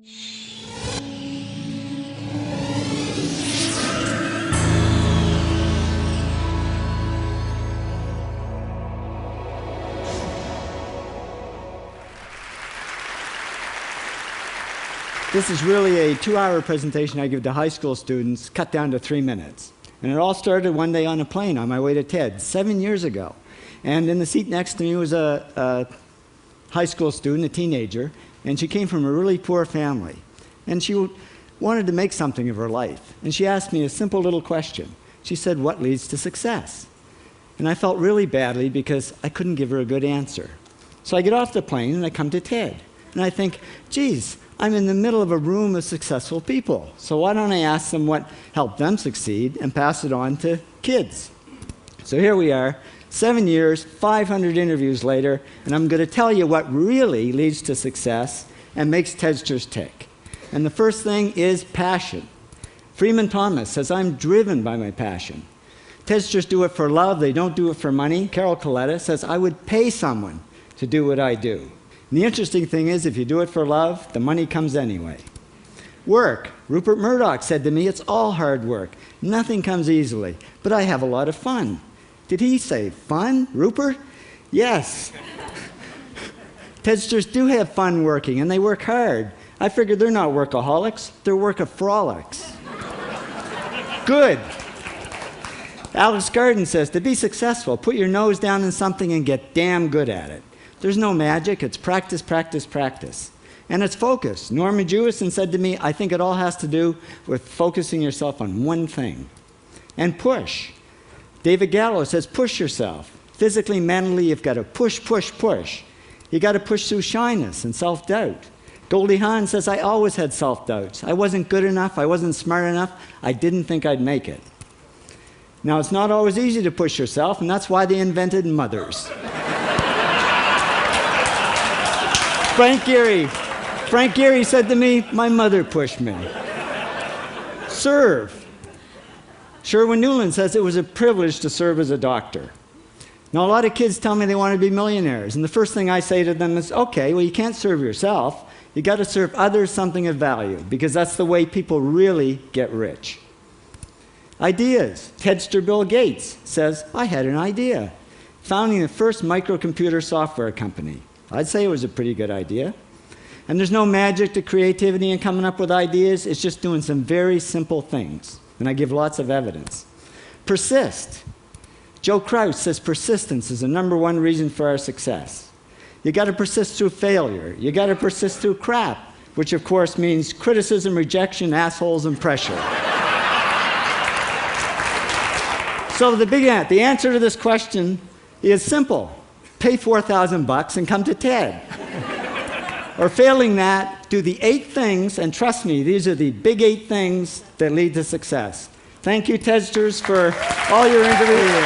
This is really a 2-hour presentation I give to high school students, cut down to 3 minutes. And it all started one day on a plane on my way to TED, 7 years ago. And in the seat next to me was a high school student, a teenager, and she came from a really poor family. And she wanted to make something of her life. And she asked me a simple little question. She said, "What leads to success?" And I felt really badly because I couldn't give her a good answer. So I get off the plane and I come to TED. And I think, geez, I'm in the middle of a room of successful people. So why don't I ask them what helped them succeed and pass it on to kids? So here we are, 7 years, 500 interviews later, and I'm going to tell you what really leads to success and makes TEDsters tick. And the first thing is passion. Freeman Thomas says, "I'm driven by my passion." TEDsters do it for love, they don't do it for money. Carol Coletta says, "I would pay someone to do what I do." And the interesting thing is, if you do it for love, the money comes anyway. Work. Rupert Murdoch said to me, "It's all hard work. Nothing comes easily, but I have a lot of fun." Did he say fun, Rupert? Yes. TEDsters do have fun working, and they work hard. I figured they're not workaholics, they're workaholics. Good. Alex Garden says, to be successful, put your nose down in something and get damn good at it. There's no magic, it's practice, practice, practice. And it's focus. Norman Jewison said to me, "I think it all has to do with focusing yourself on one thing." And push. David Gallo says, push yourself. Physically, mentally, you've got to push, push, push. You've got to push through shyness and self-doubt. Goldie Hawn says, "I always had self-doubts. I wasn't good enough, I wasn't smart enough, I didn't think I'd make it." Now, it's not always easy to push yourself, and that's why they invented mothers. Frank Gehry said to me, "My mother pushed me." Serve. Sherwin Newland says it was a privilege to serve as a doctor. Now, a lot of kids tell me they want to be millionaires, and the first thing I say to them is, okay, well, you can't serve yourself. You got to serve others something of value, because that's the way people really get rich. Ideas. TEDster Bill Gates says, "I had an idea. Founding the first microcomputer software company. I'd say it was a pretty good idea." And there's no magic to creativity and coming up with ideas. It's just doing some very simple things. And I give lots of evidence. Persist. Joe Kraus says persistence is the #1 reason for our success. You got to persist through failure. You got to persist through crap, which of course means criticism, rejection, assholes, and pressure. So the answer to this question is simple. Pay $4,000 and come to TED. Or failing that, do the 8 things, and trust me, these are the big 8 things that lead to success. Thank you, TEDsters, for all your interviews.